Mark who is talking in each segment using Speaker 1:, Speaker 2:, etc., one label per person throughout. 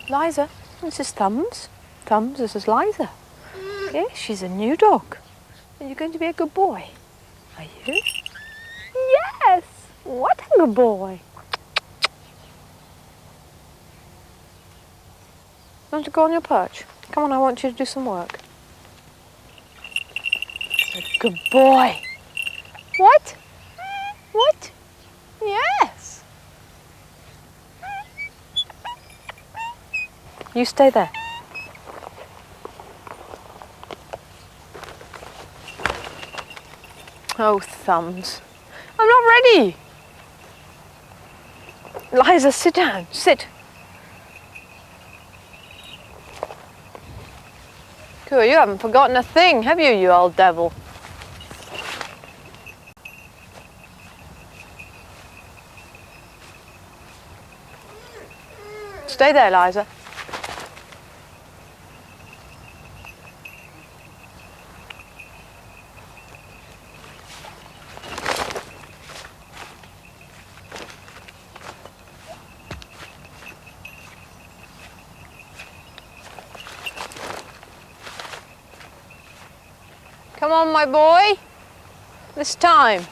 Speaker 1: Liza, this is Thumbs. Thumbs, this is Liza. Yes, she's a new dog. And you're going to be a good boy. Are you? Yes! What a good boy. Want to go on your perch? Come on, I want you to do some work. A good boy. What? What? Yes. You stay there. Oh, Thumbs. I'm not ready. Liza, sit down. Sit. Cool, you haven't forgotten a thing, have you, you old devil? Stay there, Liza. Come on, my boy. This time.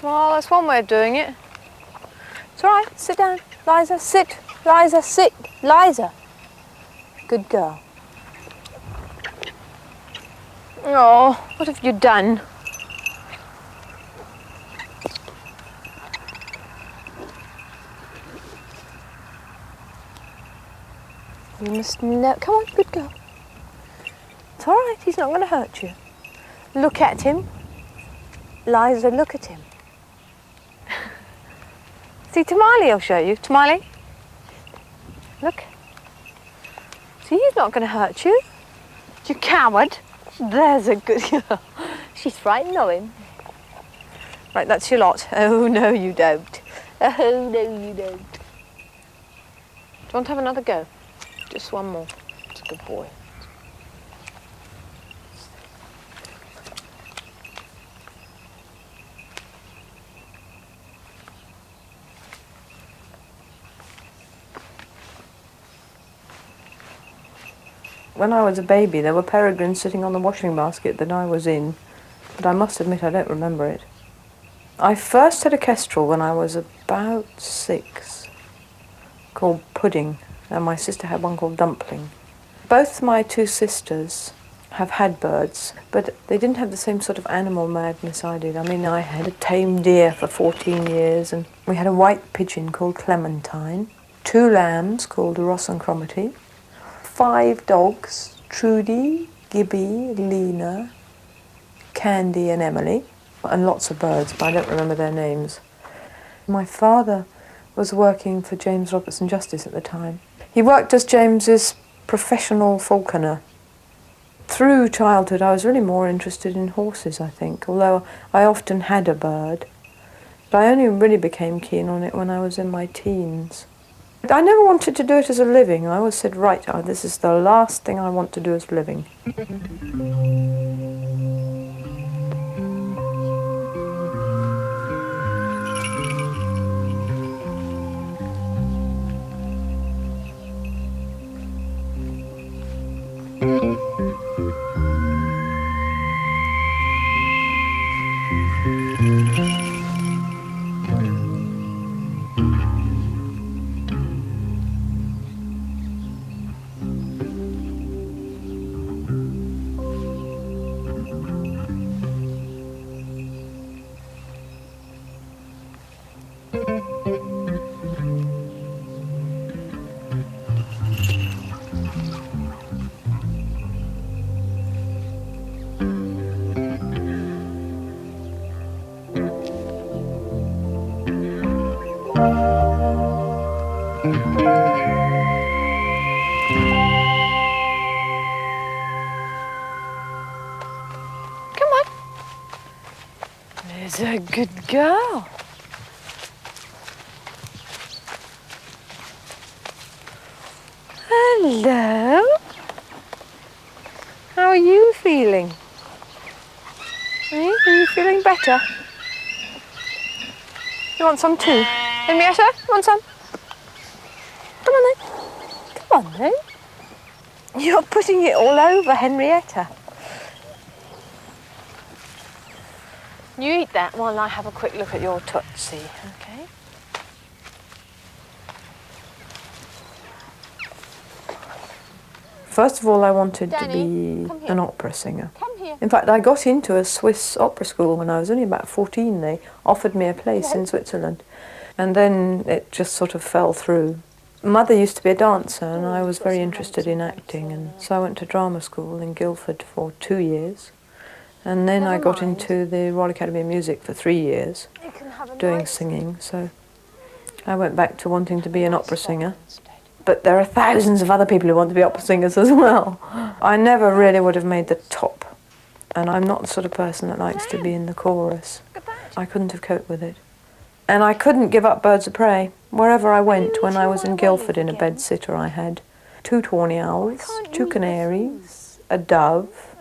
Speaker 1: Well, that's one way of doing it. It's all right. Sit down. Liza, sit. Liza, sit. Liza. Good girl. Oh, what have you done? You must know. Come on, good girl. It's all right. He's not going to hurt you. Look at him. Liza, look at him. See, Tamale, I'll show you. Tamale. Look. See, he's not going to hurt you. You coward. There's a good girl. She's frightened of him. Right, that's your lot. Oh, no, you don't. Oh, no, you don't. Do you want to have another go? Just one more. It's a good boy. When I was a baby, there were peregrines sitting on the washing basket that I was in, but I must admit I don't remember it. I first had a kestrel when I was about 6, called Pudding, and my sister had one called Dumpling. Both my two sisters have had birds, but they didn't have the same sort of animal madness I did. I mean, I had a tame deer for 14 years, and we had a white pigeon called Clementine, 2 lambs called Ross and Cromarty, 5 dogs, Trudy, Gibby, Lena, Candy and Emily, and lots of birds, but I don't remember their names. My father was working for James Robertson Justice at the time. He worked as James's professional falconer. Through childhood, I was really more interested in horses, I think, although I often had a bird. But I only really became keen on it when I was in my teens. I never wanted to do it as a living. I always said, right, this is the last thing I want to do as a living. There's a good girl. Hello. How are you feeling? Are you feeling better? You want some too? Henrietta, you want some? Come on then. Come on then. You're putting it all over Henrietta. You eat that while I have a quick look at your tootsie, okay? First of all, I wanted to be an opera singer.
Speaker 2: Come here.
Speaker 1: In fact, I got into a Swiss opera school when I was only about 14. They offered me a place in Switzerland. And then it just sort of fell through. Mother used to be a dancer and I was very interested in acting, and so I went to drama school in Guildford for 2 years. And then I got into the Royal Academy of Music for 3 years, doing singing. So I went back to wanting to be an opera singer. But there are thousands of other people who want to be opera singers as well. I never really would have made the top. And I'm not the sort of person that likes to be in the chorus. I couldn't have coped with it. And I couldn't give up Birds of Prey. Wherever I went, when I was in Guildford in a bedsitter, I had 2 tawny owls, 2 canaries, a dove,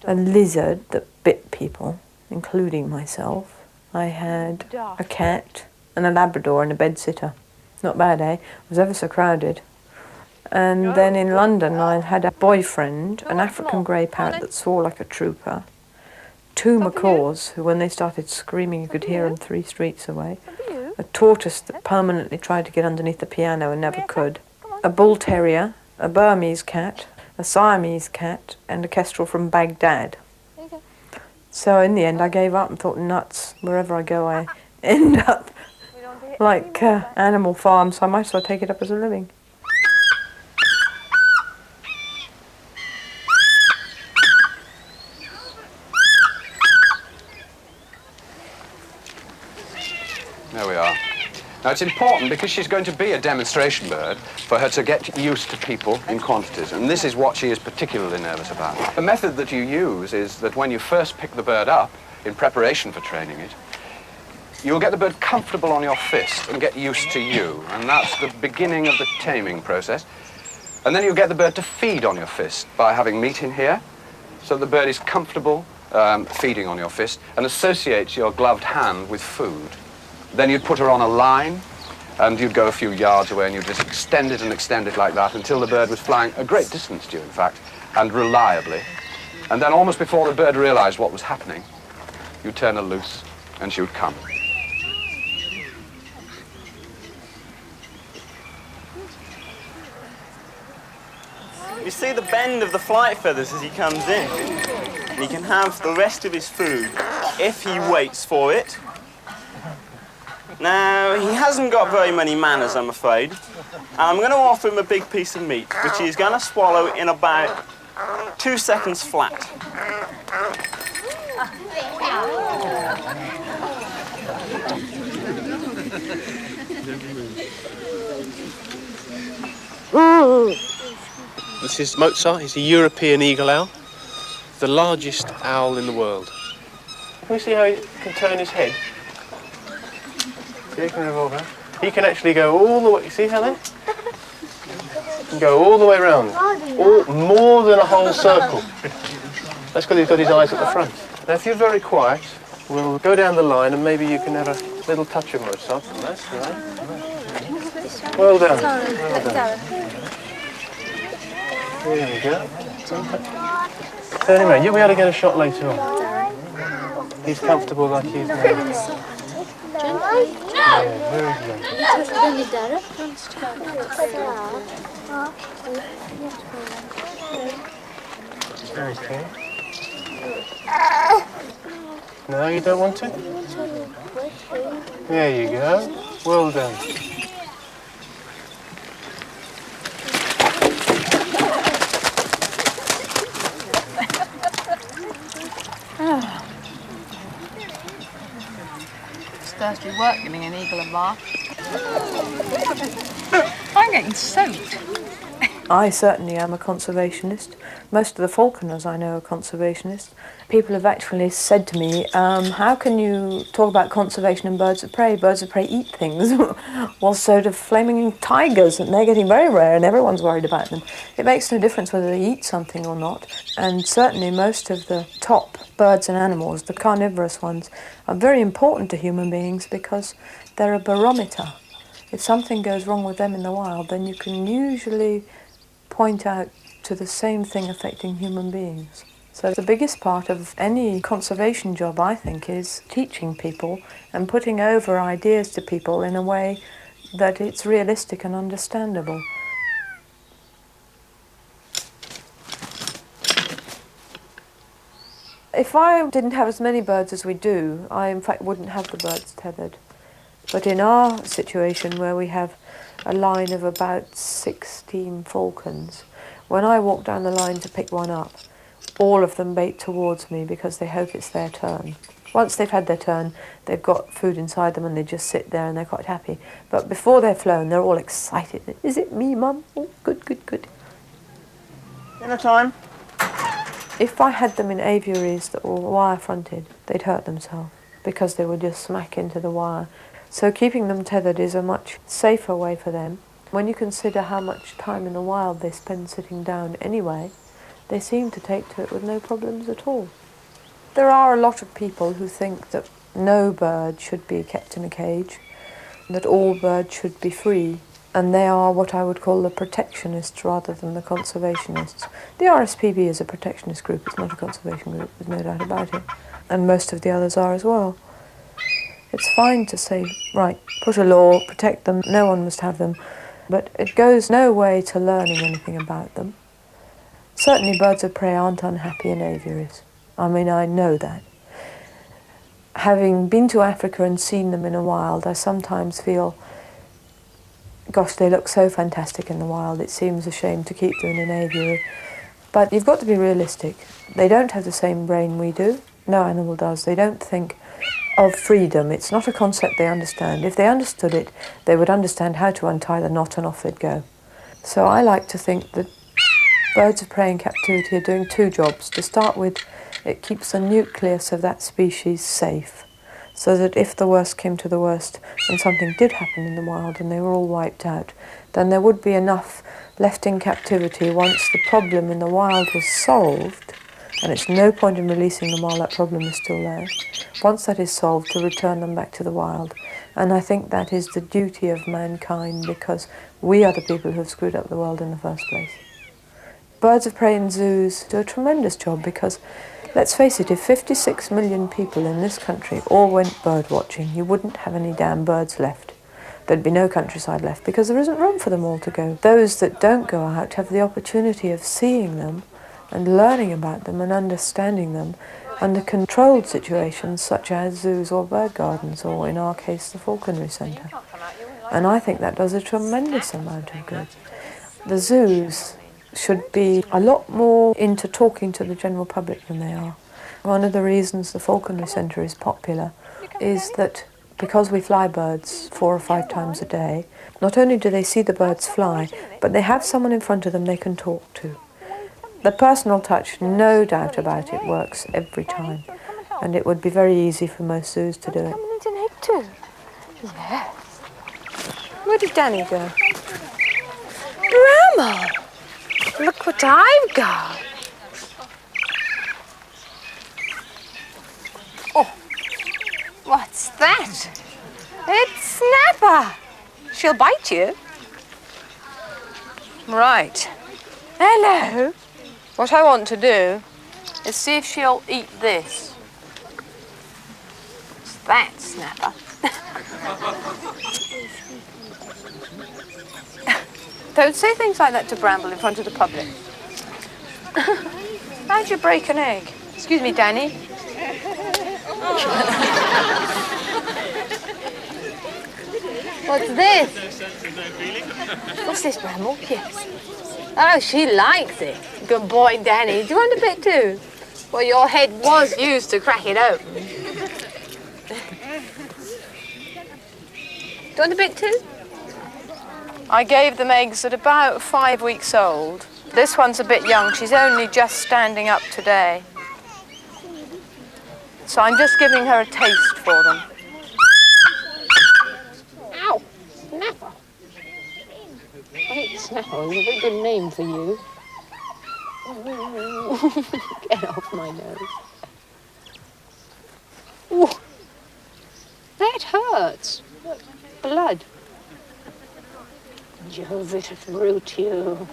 Speaker 1: a lizard that bit people, including myself. I had a cat and a Labrador and a bedsitter. Not bad, eh? It was ever so crowded. And then in London I had a boyfriend, an African grey parrot that swore like a trooper, 2 macaws who when they started screaming you could hear them 3 streets away, a tortoise that permanently tried to get underneath the piano and never could, a bull terrier, a Burmese cat, a Siamese cat and a kestrel from Baghdad. So in the end I gave up and thought, nuts, wherever I go I end up like Animal Farm, so I might as well take it up as a living.
Speaker 3: There we are. Now it's important, because she's going to be a demonstration bird, for her to get used to people in quantities, and this is what she is particularly nervous about. The method that you use is that when you first pick the bird up, in preparation for training it, you'll get the bird comfortable on your fist and get used to you, and that's the beginning of the taming process. And then you'll get the bird to feed on your fist by having meat in here, so the bird is comfortable feeding on your fist and associates your gloved hand with food. Then you'd put her on a line, and you'd go a few yards away and you'd just extend it and extend it like that until the bird was flying a great distance to you, in fact, and reliably. And then almost before the bird realized what was happening, you'd turn her loose and she would come.
Speaker 4: You see the bend of the flight feathers as he comes in. And he can have the rest of his food if he waits for it. Now, he hasn't got very many manners, I'm afraid. And I'm going to offer him a big piece of meat, which he's going to swallow in about 2 seconds flat.
Speaker 5: This is Mozart. He's a European eagle owl, the largest owl in the world. Can we see how he can turn his head? See, he can revolve around. He can actually go all the way. See how then? He can go all the way around, more than a whole circle. That's because he's got his eyes at the front. Now, if you're very quiet, we'll go down the line and maybe you can have a little touch of Mozart. That's right. Well done. Well done. There we go. Turn him around. You'll be able to get a shot later on. He's comfortable like he's now. Yeah, very good. Okay. No, you don't want to? There you go. Well done.
Speaker 2: It's thirsty work giving an eagle a bath. I'm getting soaked.
Speaker 1: I certainly am a conservationist. Most of the falconers I know are conservationists. People have actually said to me, how can you talk about conservation and birds of prey? Birds of prey eat things. Well, so do flaming tigers, and they're getting very rare and everyone's worried about them. It makes no difference whether they eat something or not. And certainly most of the top birds and animals, the carnivorous ones, are very important to human beings because they're a barometer. If something goes wrong with them in the wild, then you can usually point out to the same thing affecting human beings. So the biggest part of any conservation job, I think, is teaching people and putting over ideas to people in a way that it's realistic and understandable. If I didn't have as many birds as we do, I in fact wouldn't have the birds tethered. But in our situation where we have a line of about 16 falcons, when I walk down the line to pick one up, all of them bait towards me because they hope it's their turn. Once they've had their turn, they've got food inside them and they just sit there and they're quite happy. But before they're flown, they're all excited. Is it me, Mum? Oh, good, good, good.
Speaker 4: Dinner time.
Speaker 1: If I had them in aviaries that were wire-fronted, they'd hurt themselves because they would just smack into the wire. So keeping them tethered is a much safer way for them. When you consider how much time in the wild they spend sitting down anyway, they seem to take to it with no problems at all. There are a lot of people who think that no bird should be kept in a cage, that all birds should be free, and they are what I would call the protectionists rather than the conservationists. The RSPB is a protectionist group, it's not a conservation group, there's no doubt about it, and most of the others are as well. It's fine to say, right, put a law, protect them, no one must have them, but it goes no way to learning anything about them. Certainly birds of prey aren't unhappy in aviaries. I mean, I know that. Having been to Africa and seen them in the wild, I sometimes feel, gosh, they look so fantastic in the wild, it seems a shame to keep them in an aviary. But you've got to be realistic. They don't have the same brain we do. No animal does. They don't think of freedom. It's not a concept they understand. If they understood it, they would understand how to untie the knot and off they'd go. So I like to think that birds of prey in captivity are doing two jobs. To start with, it keeps the nucleus of that species safe, so that if the worst came to the worst and something did happen in the wild and they were all wiped out, then there would be enough left in captivity once the problem in the wild was solved, and it's no point in releasing them while that problem is still there. Once that is solved, to return them back to the wild. And I think that is the duty of mankind, because we are the people who have screwed up the world in the first place. Birds of prey in zoos do a tremendous job because, let's face it, if 56 million people in this country all went bird watching, you wouldn't have any damn birds left. There'd be no countryside left because there isn't room for them all to go. Those that don't go out have the opportunity of seeing them and learning about them and understanding them under controlled situations such as zoos or bird gardens, or in our case the Falconry Centre. And I think that does a tremendous amount of good. The zoos should be a lot more into talking to the general public than they are. One of the reasons the Falconry Centre is popular is that because we fly birds 4 or 5 times a day, not only do they see the birds fly, but they have someone in front of them they can talk to. The personal touch, no doubt about it, works every time, and it would be very easy for most zoos to do it.
Speaker 2: Coming into an egg too? Yes.
Speaker 1: Where did Danny go?
Speaker 2: Grandma! Look what I've got. Oh, what's that? It's Snapper. She'll bite you. Right. Hello. What I want to do is see if she'll eat this. What's that, Snapper? Don't say things like that to Bramble in front of the public. How'd you break an egg? Excuse me, Danny. What's this? What's this, Bramble? Yes. Oh, she likes it. Good boy, Danny. Do you want a bit too? Well, your head was used to crack it open. Do you want a bit too?
Speaker 1: I gave them eggs at about 5 weeks old. This one's a bit young. She's only just standing up today. So I'm just giving her a taste for them.
Speaker 2: Ow! Snapper. I think Snapper is a very good name for you. Get off my nose. Ooh. That hurts. Look, blood. Jove, it'll root you.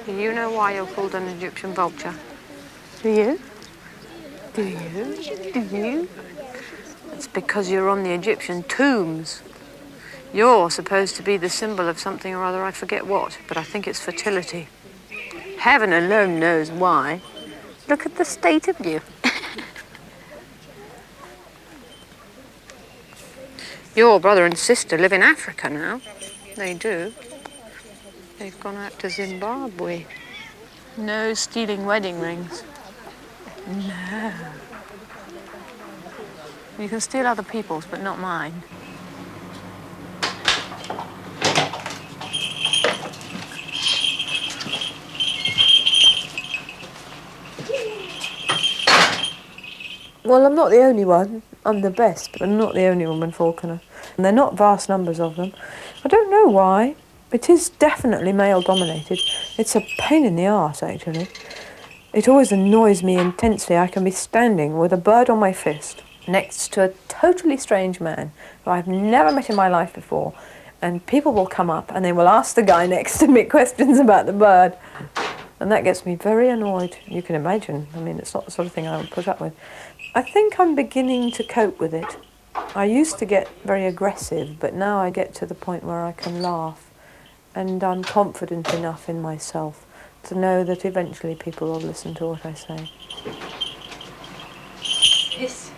Speaker 1: Do you know why you're called an Egyptian vulture? Do you? Do you? Do you? It's because you're on the Egyptian tombs. You're supposed to be the symbol of something or other, I forget what, but I think it's fertility. Heaven alone knows why. Look at the state of you. Your brother and sister live in Africa now. They do. They've gone out to Zimbabwe. No stealing wedding rings. No. You can steal other people's, but not mine. Well, I'm not the only one. I'm the best, but I'm not the only woman falconer. And they're not vast numbers of them. I don't know why. It is definitely male-dominated. It's a pain in the arse, actually. It always annoys me intensely. I can be standing with a bird on my fist next to a totally strange man who I've never met in my life before, and people will come up and they will ask the guy next to me questions about the bird. And that gets me very annoyed. You can imagine. I mean, it's not the sort of thing I would put up with. I think I'm beginning to cope with it. I used to get very aggressive, but now I get to the point where I can laugh. And I'm confident enough in myself to know that eventually people will listen to what I say.
Speaker 2: Yes.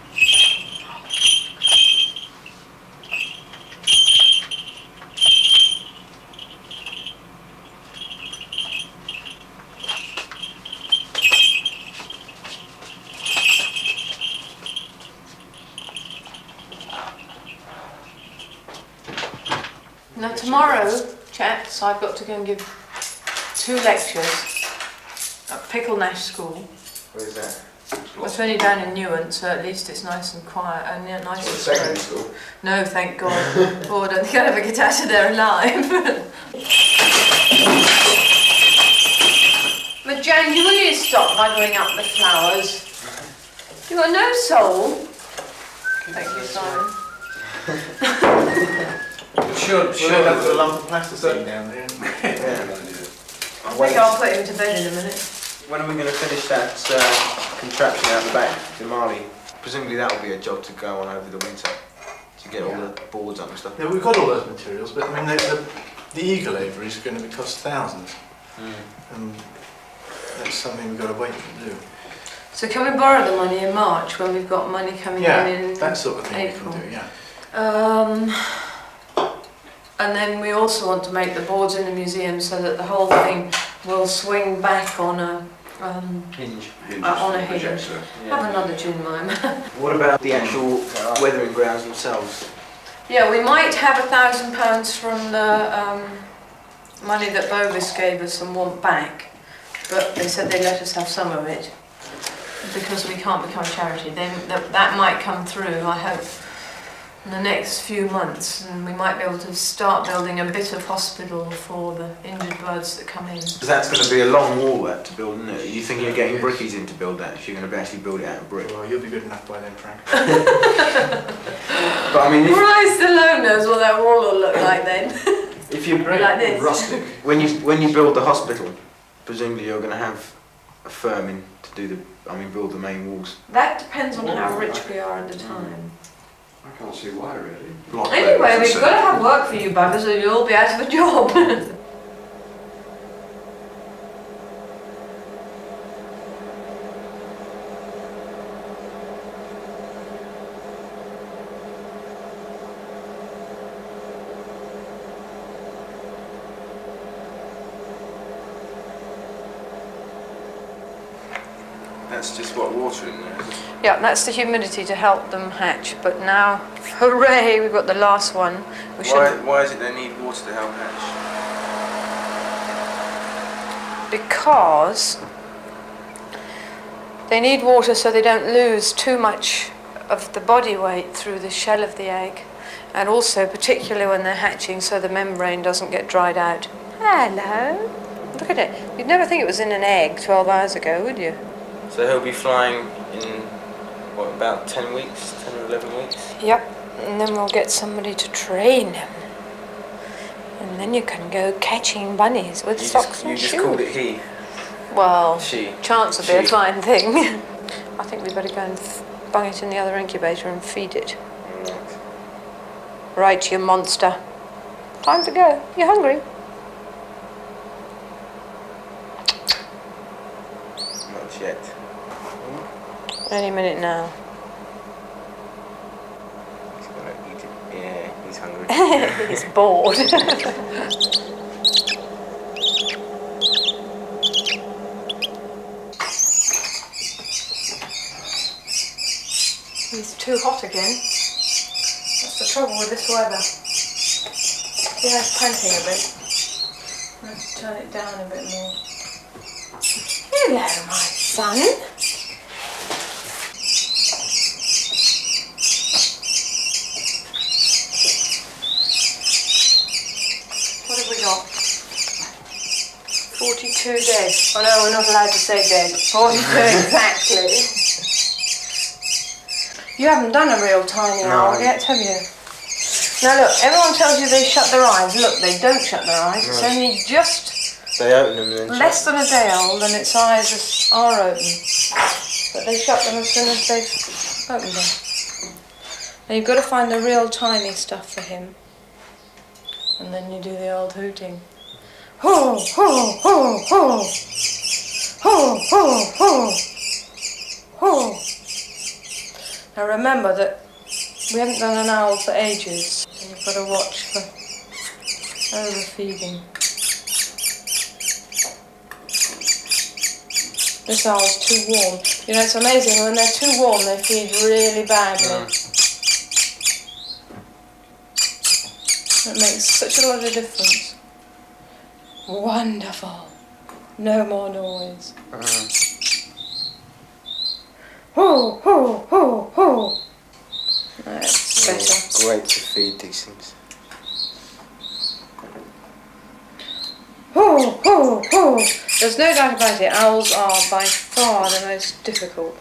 Speaker 1: Now tomorrow, chaps, I've got to go and give 2 lectures at Pickle Nash School.
Speaker 5: Where is that?
Speaker 1: Well, it's only down in Newent, so at least it's nice and quiet and nice and
Speaker 5: Secondary
Speaker 1: slow.
Speaker 5: school?
Speaker 1: No, thank God. Oh, I don't think I'll ever get out of there alive. But Jan, you will you stop buggering up the flowers? You got no soul. Thank you, Simon.
Speaker 5: Sure, have got a lump of plasticine down there.
Speaker 1: I think I'll put him to bed in a minute.
Speaker 6: When are we going to finish that contraption out the back, the Marley? Presumably that will be a job to go on over the winter, to get all the boards up and stuff.
Speaker 5: Yeah, we've got all those materials, but I mean, the eagle aviary is going to cost thousands. And that's something we've got to wait to do.
Speaker 1: So can we borrow the money in March when we've got money coming in
Speaker 5: that sort of thing
Speaker 1: April?
Speaker 5: we can do, yeah.
Speaker 1: And then we also want to make the boards in the museum so that the whole thing will swing back on a
Speaker 6: Hinge.
Speaker 1: on a hinge. Have another tune mime.
Speaker 6: What about the actual weathering grounds themselves?
Speaker 1: Yeah, we might have £1,000 from the money that Bovis gave us and want back, but they said they'd let us have some of it because we can't become a charity. That might come through, I hope, in the next few months, and we might be able to start building a bit of hospital for the injured birds that come in.
Speaker 6: Because that's going to be a long wall that to build, isn't it? You think you're getting brickies in to build that, if you're going to actually build it out of brick?
Speaker 5: Well, you'll be good enough by then, Frank.
Speaker 6: But I mean,
Speaker 1: Christ alone knows what that wall will look like then.
Speaker 6: if you
Speaker 1: Like this.
Speaker 6: rustic, when you build the hospital, presumably you're going to have a firm in to do build the main walls.
Speaker 1: That depends on how rich we are at the time.
Speaker 3: I can't see why, really.
Speaker 1: Anyway, we've got to have work for you buggers or you'll all be out of a job.
Speaker 6: That's just what water in there.
Speaker 1: Yeah, that's the humidity to help them hatch. But now, hooray, we've got the last one.
Speaker 6: Why is it they need water to help hatch?
Speaker 1: Because they need water so they don't lose too much of the body weight through the shell of the egg, and also particularly when they're hatching so the membrane doesn't get dried out. Hello. Look at it. You'd never think it was in an egg 12 hours ago, would you?
Speaker 6: So he'll be flying in, what, about 10 weeks, 10 or 11 weeks?
Speaker 1: Yep, and then we'll get somebody to train him. And then you can go catching bunnies with socks and shoes.
Speaker 6: You just called it he.
Speaker 1: Well,
Speaker 6: She.
Speaker 1: chance would be a fine thing. I think we'd better go and bung it in the other incubator and feed it. Right, you monster. Time to go. You hungry?
Speaker 6: Not yet.
Speaker 1: Any minute now.
Speaker 6: He's gonna eat it. Yeah, he's hungry.
Speaker 1: He's bored. He's too hot again. That's the trouble with this weather. He has panting a bit. I have to turn it down a bit more. Hello, my son. What have we got? 42 dead. Oh no, we're not allowed to say dead. 42 exactly. You haven't done a real tiny owl yet, have you? Now look, everyone tells you they shut their eyes. Look, they don't shut their eyes. It's only just
Speaker 6: They open them and then
Speaker 1: less than a day old and its eyes are open. But they shut them as soon as they've opened them. Now you've got to find the real tiny stuff for him. And then you do the old hooting. Ho, ho, ho, ho. Ho, ho, ho. Ho. Now remember that we haven't done an owl for ages, and you've got to watch for overfeeding. This owl's too warm. You know, it's amazing, when they're too warm they feed really badly. It makes such a lot of difference. Wonderful. No more noise. Ho, ho, ho, ho. That's better.
Speaker 6: Great to feed these things.
Speaker 1: Ho, ho, ho. There's no doubt about it, owls are by far the most difficult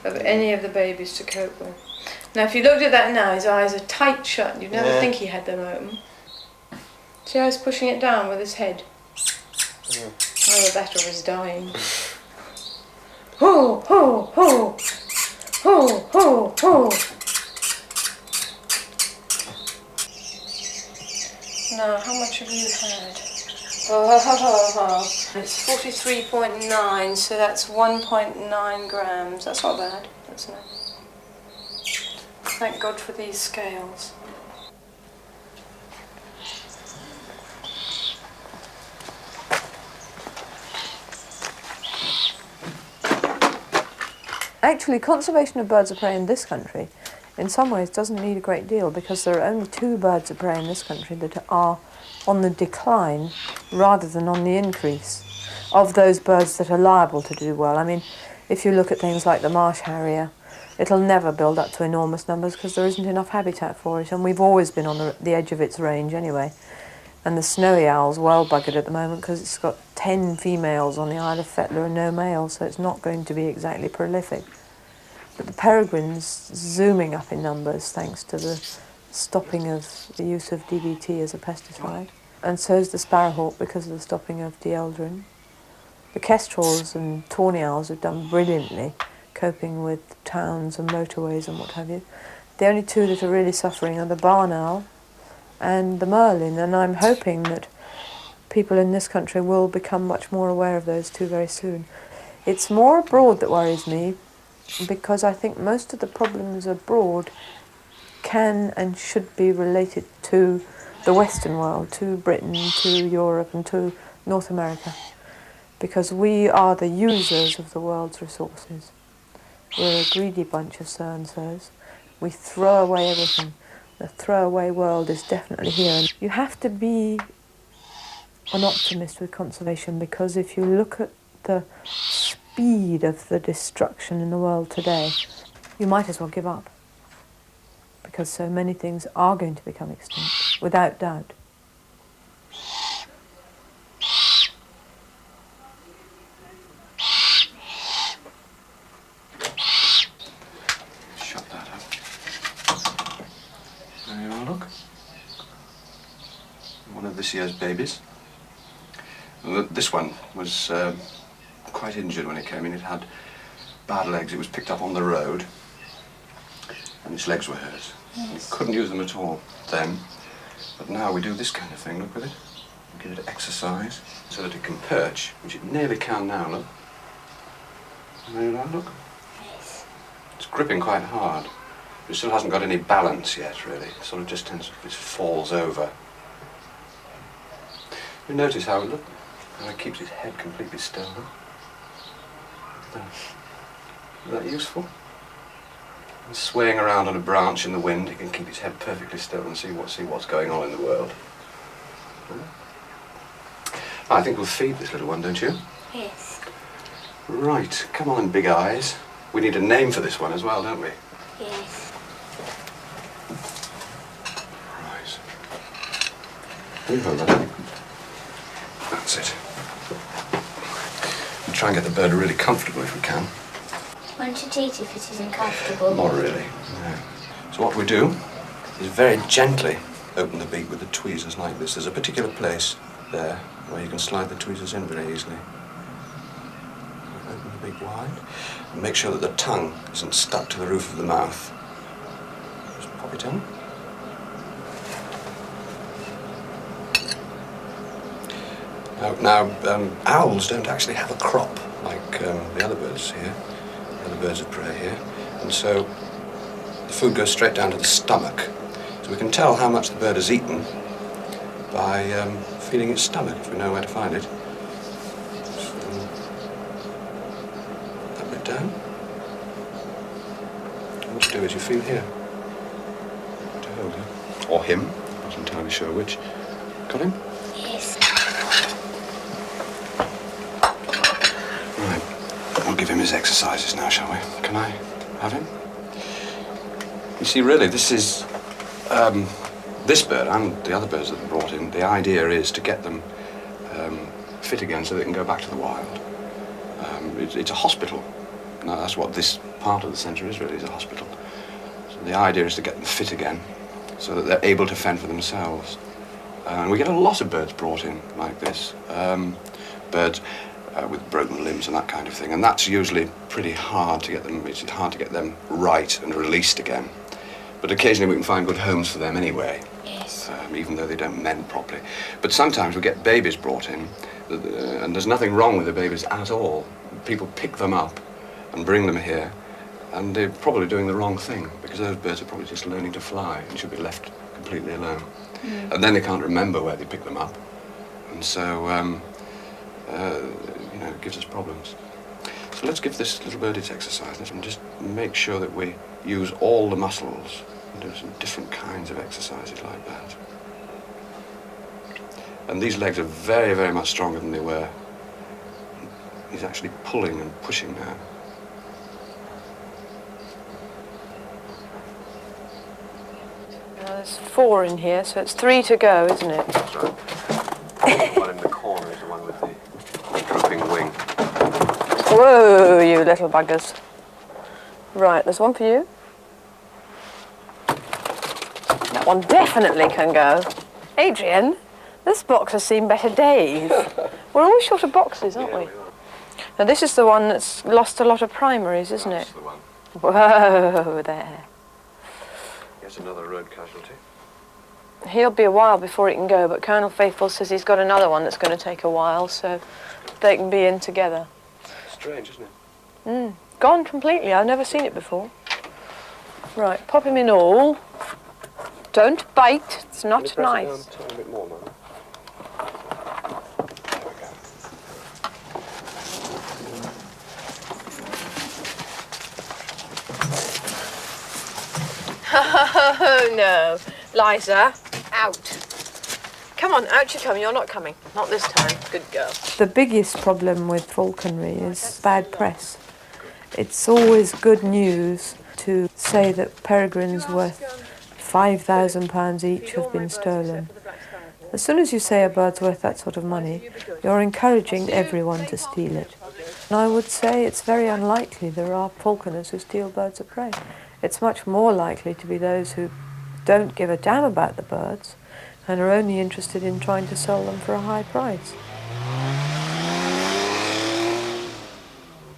Speaker 1: of any of the babies to cope with. Now if you looked at that now, his eyes are tight shut. You'd never think he had them open. See how he's pushing it down with his head?
Speaker 6: Yeah.
Speaker 1: Either that or he's dying. Ho, ho, ho. Ho, ho, ho. Now, how much have you had? It's 43.9, so that's 1.9 grams. That's not bad. That's nice. Thank God for these scales. Actually, conservation of birds of prey in this country, in some ways, doesn't need a great deal because there are only 2 birds of prey in this country that are on the decline rather than on the increase of those birds that are liable to do well. I mean, if you look at things like the marsh harrier, it'll never build up to enormous numbers because there isn't enough habitat for it, and we've always been on the edge of its range anyway. And the snowy owl's well buggered at the moment because it's got 10 females on the Isle of Fetlar and no males, so it's not going to be exactly prolific. But the peregrines zooming up in numbers thanks to the stopping of the use of DBT as a pesticide. And so is the sparrowhawk because of the stopping of dieldrin. The kestrels and tawny owls have done brilliantly coping with towns and motorways and what have you. The only 2 that are really suffering are the barn owl and the merlin, and I'm hoping that people in this country will become much more aware of those 2 very soon. It's more abroad that worries me, because I think most of the problems abroad can and should be related to the Western world, to Britain, to Europe and to North America. because we are the users of the world's resources. We're a greedy bunch of so-and-sos. We throw away everything. The throwaway world is definitely here. And you have to be an optimist with conservation, because if you look at the speed of the destruction in the world today, you might as well give up, because so many things are going to become extinct, without doubt.
Speaker 3: Shut that up. There you are, look. One of this year's babies. This one was quite injured when it came in. It had bad legs. It was picked up on the road, and its legs were hurt. Yes. We couldn't use them at all then, but now we do this kind of thing. Look with it. We give it exercise so that it can perch, which it nearly can now. Look. There you are, look. It's gripping quite hard. It still hasn't got any balance yet, really. It sort of just falls over. You notice how it keeps its head completely still. Huh? Is that useful? And swaying around on a branch in the wind, it can keep its head perfectly still and see what's going on in the world. I think we'll feed this little one, don't you?
Speaker 7: Yes.
Speaker 3: Right, come on, Big Eyes. We need a name for this one as well, don't we?
Speaker 7: Yes.
Speaker 3: Right. You hold that. That's it. We'll try and get the bird really comfortable if we can.
Speaker 7: Won't you eat if it isn't comfortable?
Speaker 3: Not really, no. So what we do is very gently open the beak with the tweezers like this. There's a particular place there where you can slide the tweezers in very easily. Open the beak wide and make sure that the tongue isn't stuck to the roof of the mouth. Just pop it in. Now, owls don't actually have a crop like the other birds here, the other birds of prey here, and so the food goes straight down to the stomach. So we can tell how much the bird has eaten by feeling its stomach, if we know where to find it. So, that bit down. What you do is you feel here to hold him, or him, not entirely sure which. Got him?
Speaker 7: Yes.
Speaker 3: Right, we'll give him his exercises now, shall we? Can I have him? You see, really, this is, this bird and the other birds that are brought in, the idea is to get them fit again so they can go back to the wild. It's a hospital. Now, that's what this part of the centre is, really, is a hospital. So the idea is to get them fit again so that they're able to fend for themselves. And we get a lot of birds brought in like this. Birds with broken limbs and that kind of thing. And that's usually pretty hard to get them, it's hard to get them right and released again. But occasionally we can find good homes for them anyway.
Speaker 7: Yes.
Speaker 3: Even though they don't mend properly. But sometimes we get babies brought in, and there's nothing wrong with the babies at all. People pick them up and bring them here, and they're probably doing the wrong thing, because those birds are probably just learning to fly and should be left completely alone. Mm. And then they can't remember where they picked them up. And so, you know, it gives us problems. So let's give this little bird its exercise and just make sure that we use all the muscles and do some different kinds of exercises like that. And these legs are very, very much stronger than they were. He's actually pulling and pushing now.
Speaker 1: There's 4 in here, so it's 3 to go, isn't it?
Speaker 3: That's right. The one in the corner is the one with the drooping wing.
Speaker 1: Whoa, you little buggers. Right, there's one for you. That one definitely can go. Adrian, this box has seen better days. We're always short of boxes, aren't we? Now this is the one that's lost a lot of primaries, isn't it?
Speaker 3: That's the one.
Speaker 1: Whoa, there.
Speaker 3: Here's another road casualty.
Speaker 1: He'll be a while before he can go, but Colonel Faithful says he's got another one that's going to take a while, so they can be in together.
Speaker 3: Strange, isn't it?
Speaker 1: Gone completely. I've never seen it before. Right, pop him in all. Don't bite. It's not nice.
Speaker 3: Press it down a tiny bit more, Mum. There we go.
Speaker 2: Oh, no. Liza, out. Come on, out you come. You're not coming. Not this time. Good girl.
Speaker 1: The biggest problem with falconry is bad press. It's always good news to say that peregrines worth £5,000 each have been stolen. As soon as you say a bird's worth that sort of money, you're encouraging everyone to steal it. And I would say it's very unlikely there are falconers who steal birds of prey. It's much more likely to be those who don't give a damn about the birds and are only interested in trying to sell them for a high price.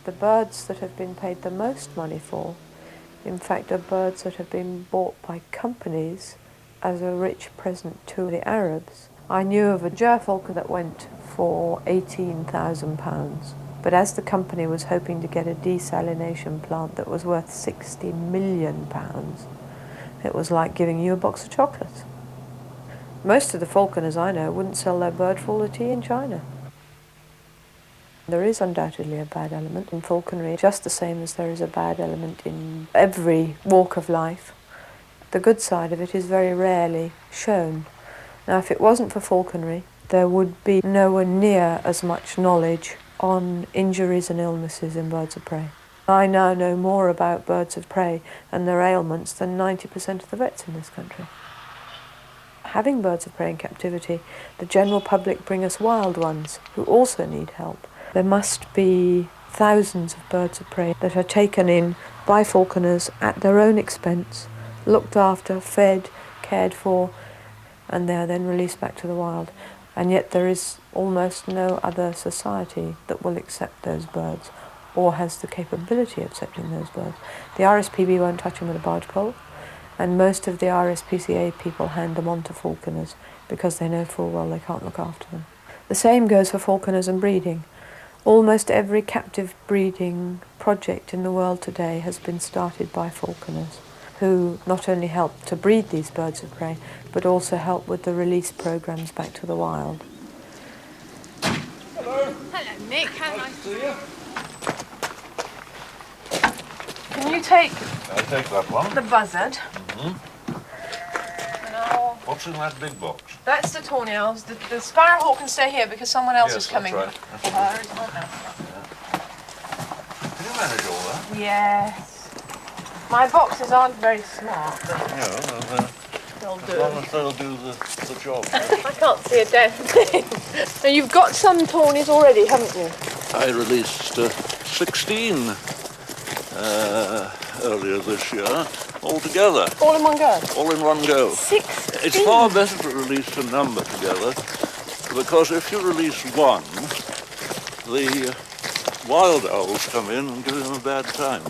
Speaker 1: The birds that have been paid the most money for, in fact, are birds that have been bought by companies as a rich present to the Arabs. I knew of a gerfalcon that went for £18,000, but as the company was hoping to get a desalination plant that was worth £60 million, it was like giving you a box of chocolates. Most of the falconers I know wouldn't sell their bird for all the tea in China. There is undoubtedly a bad element in falconry, just the same as there is a bad element in every walk of life. The good side of it is very rarely shown. Now, if it wasn't for falconry, there would be nowhere near as much knowledge on injuries and illnesses in birds of prey. I now know more about birds of prey and their ailments than 90% of the vets in this country. Having birds of prey in captivity, the general public bring us wild ones who also need help. There must be thousands of birds of prey that are taken in by falconers at their own expense, looked after, fed, cared for, and they are then released back to the wild. And yet there is almost no other society that will accept those birds or has the capability of accepting those birds. The RSPB won't touch them with a barge pole, and most of the RSPCA people hand them on to falconers because they know full well they can't look after them. The same goes for falconers and breeding. Almost every captive breeding project in the world today has been started by falconers, who not only help to breed these birds of prey, but also help with the release programs back to the wild.
Speaker 2: Hello, Nick. How nice to see you. Can you take...
Speaker 8: I'll take that one.
Speaker 2: The buzzard.
Speaker 8: Mm-hmm.
Speaker 2: And I'll...
Speaker 8: What's in that big box?
Speaker 2: That's the tawny owls. The sparrowhawk can stay here because someone else is coming.
Speaker 8: That's right.
Speaker 2: For her, isn't it?
Speaker 8: Can you manage all that?
Speaker 2: Yes. My boxes aren't very smart, but
Speaker 8: Yeah,
Speaker 2: they'll
Speaker 8: as
Speaker 2: do.
Speaker 8: long as they'll do the job.
Speaker 2: I can't see a damn thing. Now, you've got some tawnies already, haven't you?
Speaker 8: I released 16 earlier this year, all together.
Speaker 2: All in one go?
Speaker 8: All in one go.
Speaker 2: 16?
Speaker 8: It's far better to release a number together, because if you release one, the wild owls come in and give them a bad time.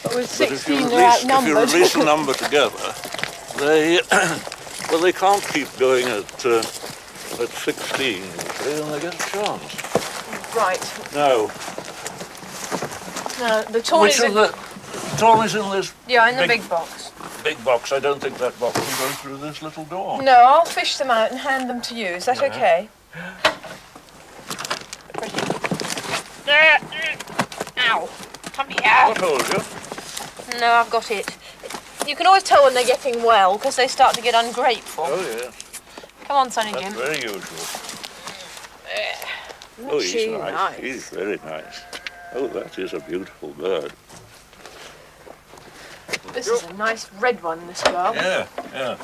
Speaker 2: But with
Speaker 8: But if
Speaker 2: 16, they're outnumbered.
Speaker 8: you release a number together, they well, they can't keep going at 16, usually, and they get a chance.
Speaker 2: Right.
Speaker 8: No.
Speaker 2: No, the tawnies
Speaker 8: Which of the tawnies in this?
Speaker 2: Yeah, in the big box.
Speaker 8: Big box. I don't think that box will go through this little door.
Speaker 2: No, I'll fish them out and hand them to you. Is that okay? Ow. Come here.
Speaker 8: What holds you?
Speaker 2: No, I've got it. You can always tell when they're getting well because they start to get ungrateful.
Speaker 8: Oh, yes.
Speaker 2: Come on, Sonny
Speaker 8: That's
Speaker 2: Jim.
Speaker 8: very usual.
Speaker 2: Isn't
Speaker 8: Oh,
Speaker 2: she
Speaker 8: he's nice.
Speaker 2: nice?
Speaker 8: He's very nice. Oh, that is a beautiful bird.
Speaker 2: This is a nice red one, this girl.
Speaker 8: Yeah, yeah.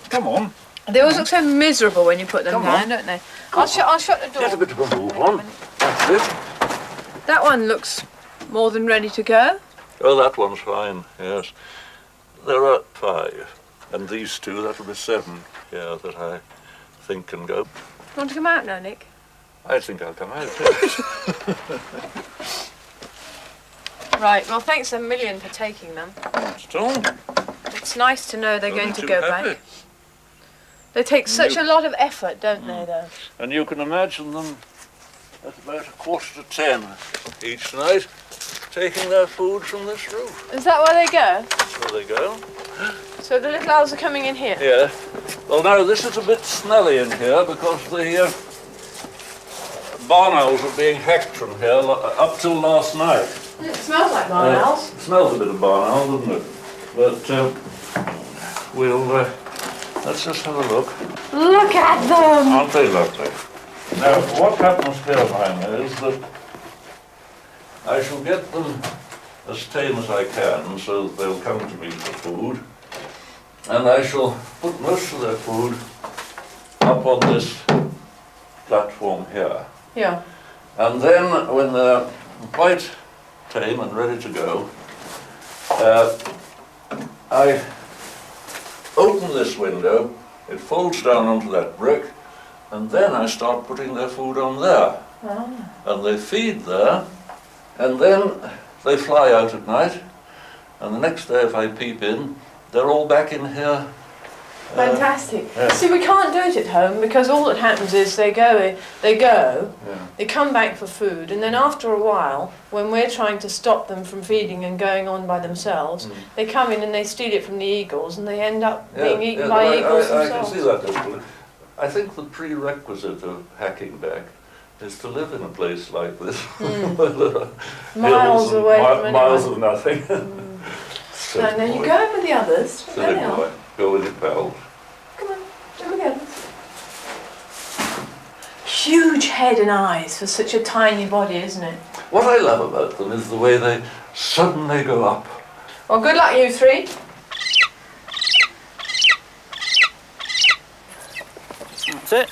Speaker 8: Come on.
Speaker 2: They always look so miserable when you put them
Speaker 8: Come
Speaker 2: down,
Speaker 8: on.
Speaker 2: don't they? I'll shut the door.
Speaker 8: Get a bit of a move on. That's it.
Speaker 2: That one looks more than ready to go.
Speaker 8: Oh, that one's fine, yes. There are 5, and these 2, that'll be 7 here that I think can go.
Speaker 2: You want to come out now, Nick?
Speaker 8: I think I'll come out, yes.
Speaker 2: Right, well, thanks a million for taking them.
Speaker 8: Still,
Speaker 2: It's nice to know they're
Speaker 8: only
Speaker 2: going to
Speaker 8: too
Speaker 2: go
Speaker 8: happy.
Speaker 2: back. They take such
Speaker 8: You-
Speaker 2: a lot of effort, don't they, though?
Speaker 8: And you can imagine them at about 9:45 each night, taking their food from this roof.
Speaker 2: Is that where they go?
Speaker 8: There they go.
Speaker 2: So the little owls are coming in here?
Speaker 8: Yeah. Well, now, this is a bit smelly in here because the barn owls are being hacked from here up till last night.
Speaker 2: It smells like barn owls.
Speaker 8: Smells a bit of barn owl, doesn't it? But we'll, let's just have a look.
Speaker 2: Look at them!
Speaker 8: Aren't they lovely? Now, what happens here, Minor, is that I shall get them as tame as I can so that they'll come to me for food. And I shall put most of their food up on this platform here.
Speaker 1: Yeah.
Speaker 8: And then, when they're quite tame and ready to go, I open this window, it folds down onto that brick, and then I start putting their food on there.
Speaker 1: Ah.
Speaker 8: And they feed there, and then they fly out at night, and the next day if I peep in, they're all back in here.
Speaker 1: Fantastic.
Speaker 8: Yeah.
Speaker 1: See, we can't do it at home because all that happens is they go,
Speaker 8: Yeah.
Speaker 1: they come back for food, and then after a while, when we're trying to stop them from feeding and going on by themselves, they come in and they steal it from the eagles, and they end up being eaten by eagles
Speaker 8: I
Speaker 1: themselves.
Speaker 8: can see that. Definitely. I think the prerequisite of hacking back is to live in a place like this, where there are
Speaker 1: Miles
Speaker 8: hills and
Speaker 1: away from
Speaker 8: miles
Speaker 1: anyone.
Speaker 8: of nothing. So
Speaker 1: Now you go in with the others. There
Speaker 8: silly
Speaker 1: they are.
Speaker 8: boy. Go with your pals.
Speaker 1: Come on, go with the others. Huge head and eyes for such a tiny body, isn't it?
Speaker 8: What I love about them is the way they suddenly go up.
Speaker 1: Well, good luck, you three.
Speaker 9: That's it.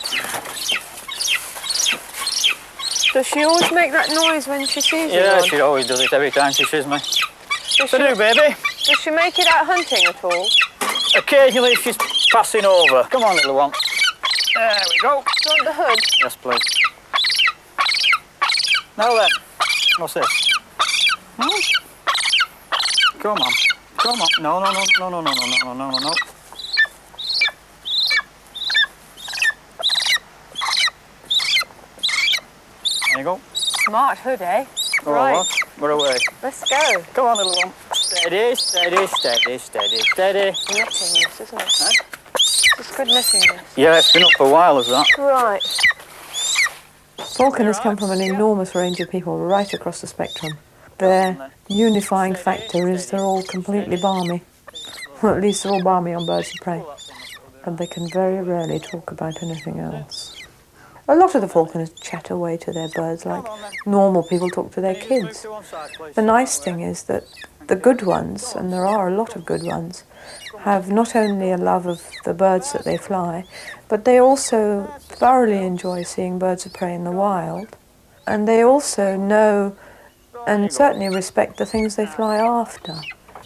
Speaker 1: Does she always make that noise when she sees you?
Speaker 9: Yeah, she always does it every time she sees me.
Speaker 1: Does
Speaker 9: So do, baby.
Speaker 1: does she make it out hunting at all?
Speaker 9: Occasionally if she's passing over. Come on, little one. There we go.
Speaker 1: Do you want the hood?
Speaker 9: Yes, please. Now then, what's this? Come on. Come on. No, no, no, no, no, no, no, no, no, no, no. There you go.
Speaker 1: Smart hood, eh?
Speaker 9: All
Speaker 1: Right.
Speaker 9: We're away.
Speaker 1: Let's go.
Speaker 9: Come on, little one. Steady, steady, steady, steady, steady.
Speaker 1: Knitting this, isn't it? It's good knitting this.
Speaker 9: Yeah, it's been up for a while, is that?
Speaker 1: Right. Falconers come from an enormous range of people right across the spectrum. Their unifying factor is they're all completely balmy. Or at least they're all balmy on birds of prey. And they can very rarely talk about anything else. A lot of the falconers chat away to their birds like normal people talk to their kids. The nice thing is that the good ones, and there are a lot of good ones, have not only a love of the birds that they fly, but they also thoroughly enjoy seeing birds of prey in the wild. And they also know and certainly respect the things they fly after.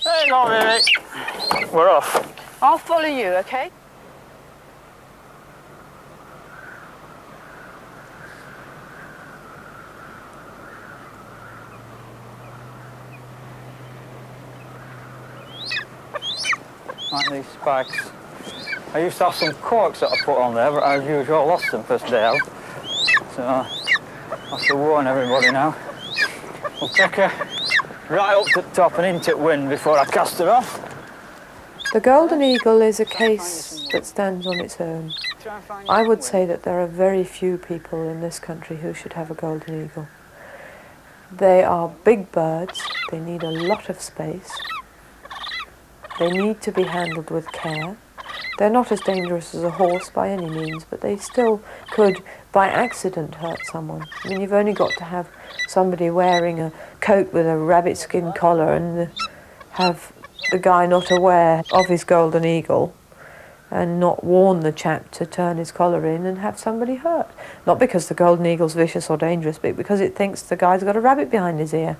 Speaker 9: There you go, baby. We're off.
Speaker 1: I'll follow you, okay?
Speaker 9: Like these spikes. I used to have some corks that I put on there, but as usual, I lost them first day out. So I have to warn everybody now. We'll take her right up to the top and into the wind before I cast her off.
Speaker 1: The golden eagle is a case that stands on its own. I would say that there are very few people in this country who should have a golden eagle. They are big birds, they need a lot of space, they need to be handled with care. They're not as dangerous as a horse by any means, but they still could, by accident, hurt someone. I mean, you've only got to have somebody wearing a coat with a rabbit skin collar and have the guy not aware of his golden eagle and not warn the chap to turn his collar in and have somebody hurt. Not because the golden eagle's vicious or dangerous, but because it thinks the guy's got a rabbit behind his ear.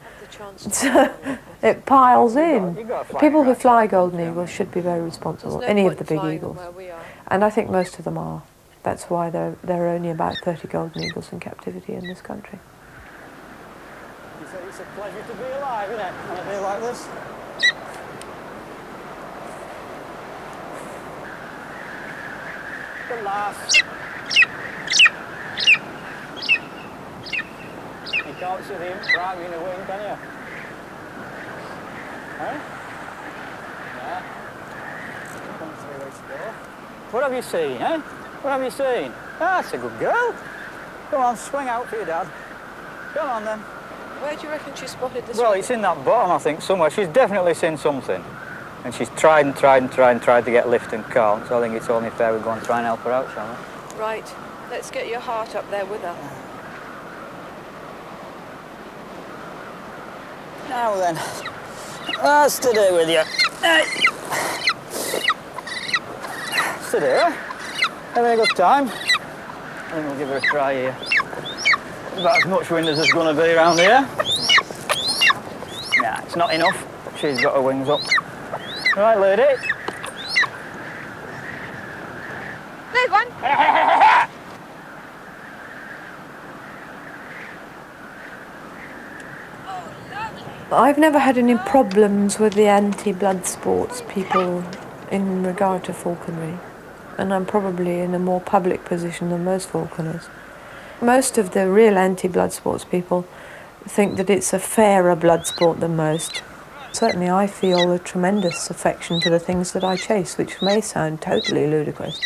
Speaker 1: So it piles in. People who fly golden eagles should be very responsible, any of the big eagles. And I think most of them are. That's why there are only about 30 golden eagles in captivity in this country.
Speaker 9: It's a pleasure to be alive, isn't it, on a day like this? The last. You can't see the imp in the wing, can you? Huh? Yeah. Come through this door. What have you seen, eh? What have you seen? Ah, that's a good girl. Come on, swing out for your dad. Come on then.
Speaker 1: Where do you reckon she spotted this?
Speaker 9: Well, it's in that bottom, I think, somewhere. She's definitely seen something. And she's tried and tried and tried and tried to get lift and can't, so I think it's only fair we go and try and help her out, shall we?
Speaker 1: Right, let's get your heart up there with her.
Speaker 9: Now then, what's to do with you? Sit here, having a good time. I think we'll give her a try here. About as much wind as there's going to be around here. Nah, it's not enough. She's got her wings up. Right, lady.
Speaker 2: There's one.
Speaker 1: I've never had any problems with the anti-blood sports people in regard to falconry, and I'm probably in a more public position than most falconers. Most of the real anti-blood sports people think that it's a fairer blood sport than most. Certainly I feel a tremendous affection to the things that I chase, which may sound totally ludicrous,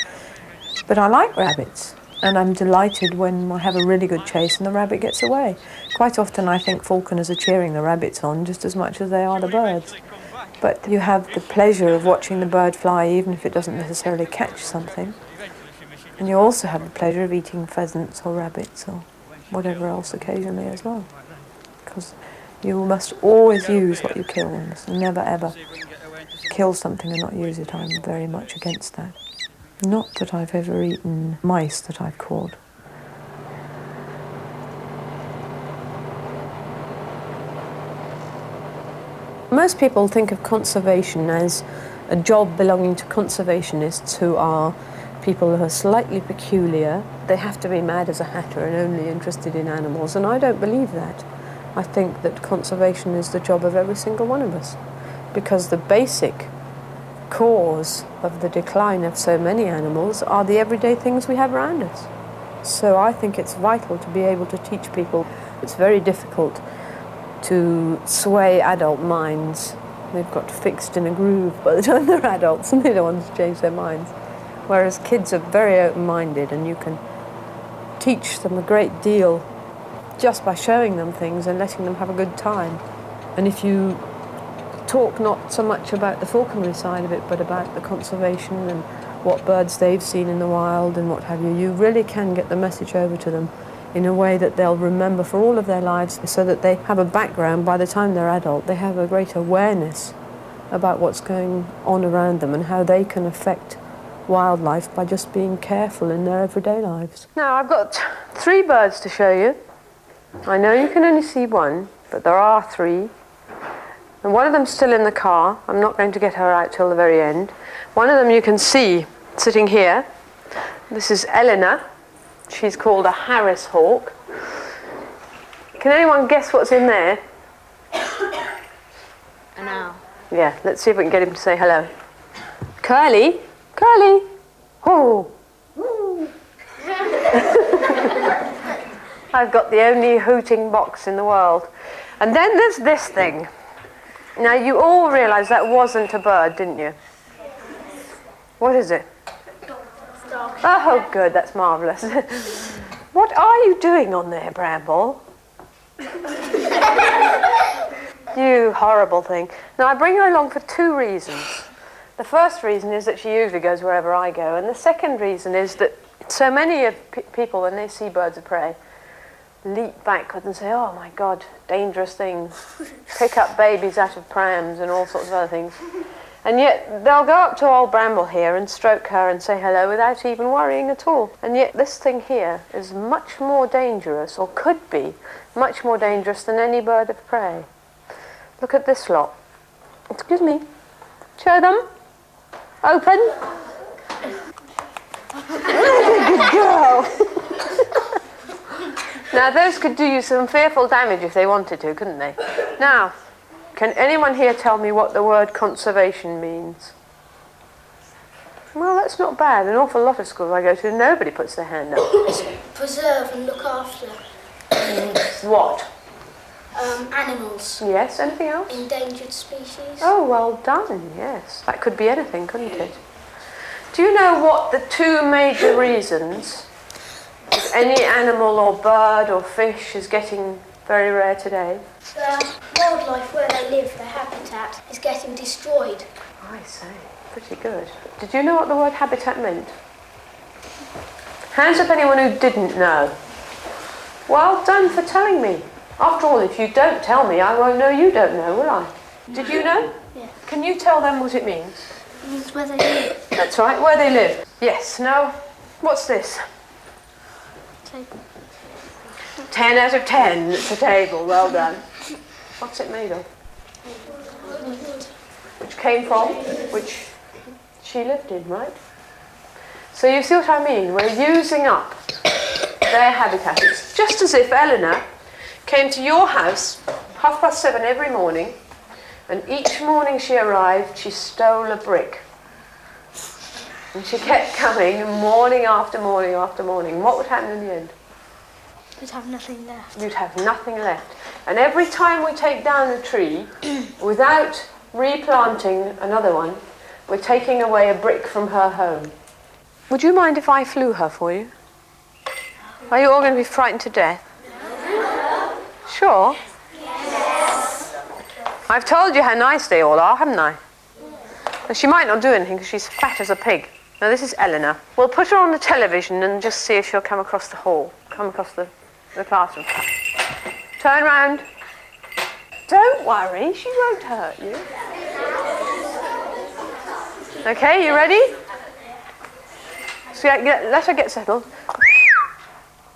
Speaker 1: but I like rabbits. And I'm delighted when I have a really good chase and the rabbit gets away. Quite often I think falconers are cheering the rabbits on just as much as they are the birds. But you have the pleasure of watching the bird fly even if it doesn't necessarily catch something. And you also have the pleasure of eating pheasants or rabbits or whatever else occasionally as well. Because you must always use what you kill. You must never ever kill something and not use it. I'm very much against that. Not that I've ever eaten mice that I've caught. Most people think of conservation as a job belonging to conservationists who are people who are slightly peculiar. They have to be mad as a hatter and only interested in animals, and I don't believe that. I think that conservation is the job of every single one of us, because the basic cause of the decline of so many animals are the everyday things we have around us. So I think it's vital to be able to teach people. It's very difficult to sway adult minds. They've got fixed in a groove by the time they're adults and they don't want to change their minds. Whereas kids are very open-minded and you can teach them a great deal just by showing them things and letting them have a good time. And if you talk not so much about the falconry side of it, but about the conservation and what birds they've seen in the wild and what have you, you really can get the message over to them in a way that they'll remember for all of their lives, so that they have a background by the time they're adult. They have a great awareness about what's going on around them and how they can affect wildlife by just being careful in their everyday lives. Now I've got 3 birds to show you. I know you can only see one, but there are 3. And one of them's still in the car. I'm not going to get her out till the very end. One of them you can see sitting here. This is Eleanor. She's called a Harris hawk. Can anyone guess what's in there?
Speaker 2: An owl.
Speaker 1: Yeah, let's see if we can get him to say hello. Curly, Curly, oh. I've got the only hooting box in the world. And then there's this thing. Now, you all realise that wasn't a bird, didn't you? What is it? Oh, good, that's marvellous. What are you doing on there, Bramble? You horrible thing. Now, I bring her along for 2 reasons. The first reason is that she usually goes wherever I go, and the second reason is that so many of people, when they see birds of prey, leap backwards and say, oh my God, dangerous things, pick up babies out of prams and all sorts of other things. And yet they'll go up to old Bramble here and stroke her and say hello without even worrying at all. And yet this thing here is much more dangerous, or could be much more dangerous than any bird of prey. Look at this lot. Excuse me. Show them. Open. Good girl. Now, those could do you some fearful damage if they wanted to, couldn't they? Now, can anyone here tell me what the word conservation means? Well, that's not bad. An awful lot of schools I go to, nobody puts their hand up.
Speaker 7: Preserve and look after.
Speaker 1: What?
Speaker 7: Animals.
Speaker 1: Yes, anything else?
Speaker 7: Endangered species.
Speaker 1: Oh, well done, yes. That could be anything, couldn't it? Do you know what the 2 major reasons if any animal or bird or fish is getting very rare today?
Speaker 7: The wildlife where they live, their habitat, is getting destroyed.
Speaker 1: I say, pretty good. Did you know what the word habitat meant? Hands up anyone who didn't know. Well done for telling me. After all, if you don't tell me, I won't know you don't know, will I? Did you know?
Speaker 7: Yeah.
Speaker 1: Can you tell them what it means?
Speaker 7: It means where they live.
Speaker 1: That's right, where they live. Yes, now, what's this?
Speaker 7: Table.
Speaker 1: 10 out of 10, it's a table, well done. What's it made of? Which came from? Which she lived in, right? So you see what I mean? We're using up their habitat. It's just as if Eleanor came to your house 7:30 every morning, and each morning she arrived, she stole a brick. And she kept coming morning after morning after morning. What would happen in the end?
Speaker 7: You'd have nothing left.
Speaker 1: You'd have nothing left. And every time we take down a tree, without replanting another one, we're taking away a brick from her home. Would you mind if I flew her for you? Are you all going to be frightened to death? Sure? Yes. I've told you how nice they all are, haven't I? And she might not do anything because she's fat as a pig. Now this is Eleanor. We'll put her on the television and just see if she'll come across the hall, come across the classroom. Turn round. Don't worry, she won't hurt you. Okay, you ready? So let her get settled.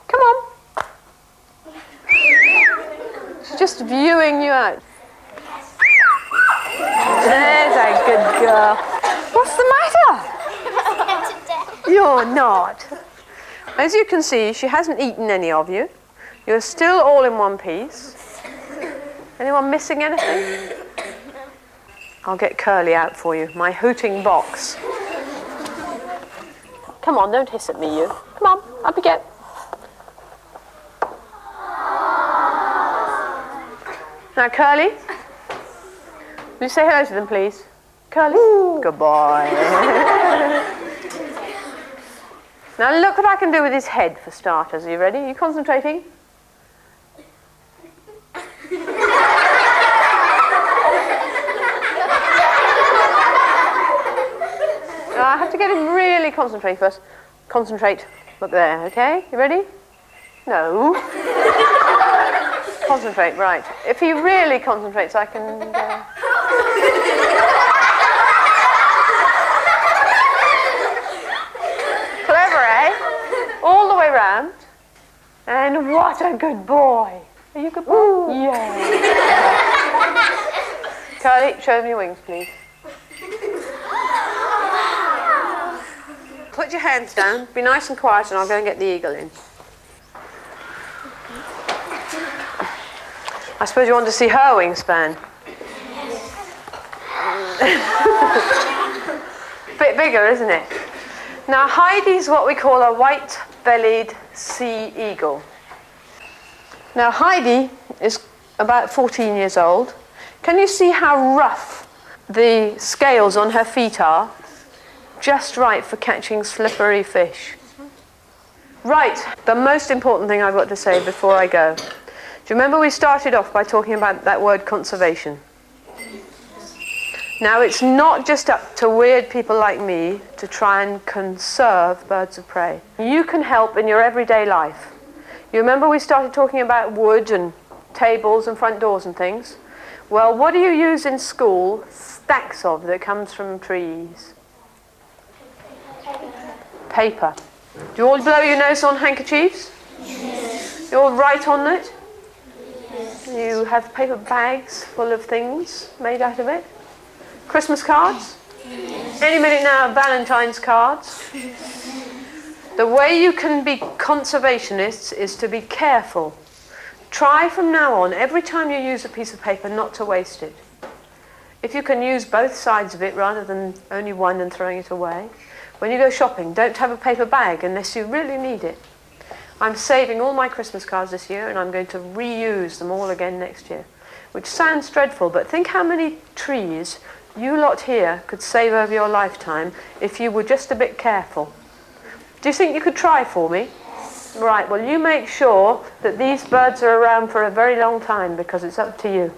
Speaker 1: Come on. She's just viewing you out. There's a good girl. What's the matter? You're not. As you can see, she hasn't eaten any of you. You're still all in one piece. Anyone missing anything? I'll get Curly out for you, my hooting box. Come on, don't hiss at me, you. Come on, up you get. Now, Curly, will you say hello to them, please? Curly? Ooh. Good boy. Now, look what I can do with his head, for starters. Are you ready? Are you concentrating? I have to get him really concentrate first. Concentrate. Look there, okay? You ready? No. Concentrate, right. If he really concentrates, I can... Clever, eh? All the way round. And what a good boy. Are you a good boy? Ooh. Yeah. Curly, show me your wings, please. Put your hands down, be nice and quiet, and I'll go and get the eagle in. I suppose you want to see her wingspan. Bit bigger, isn't it? Now Heidi's what we call a white-bellied sea eagle. Now Heidi is about 14 years old. Can you see how rough the scales on her feet are? Just right for catching slippery fish. Right, the most important thing I've got to say before I go. Do you remember we started off by talking about that word conservation? Now it's not just up to weird people like me to try and conserve birds of prey. You can help in your everyday life. You remember we started talking about wood and tables and front doors and things? Well, what do you use in school stacks of that comes from trees? Paper. Do you all blow your nose on handkerchiefs? Yes. You all write on it? Yes. You have paper bags full of things made out of it? Christmas cards? Yes. Any minute now, Valentine's cards? Yes. The way you can be conservationists is to be careful. Try from now on, every time you use a piece of paper, not to waste it. If you can use both sides of it rather than only one and throwing it away. When you go shopping, don't have a paper bag unless you really need it. I'm saving all my Christmas cards this year and I'm going to reuse them all again next year. Which sounds dreadful, but think how many trees you lot here could save over your lifetime if you were just a bit careful. Do you think you could try for me? Yes. Right, well you make sure that these birds are around for a very long time because it's up to you.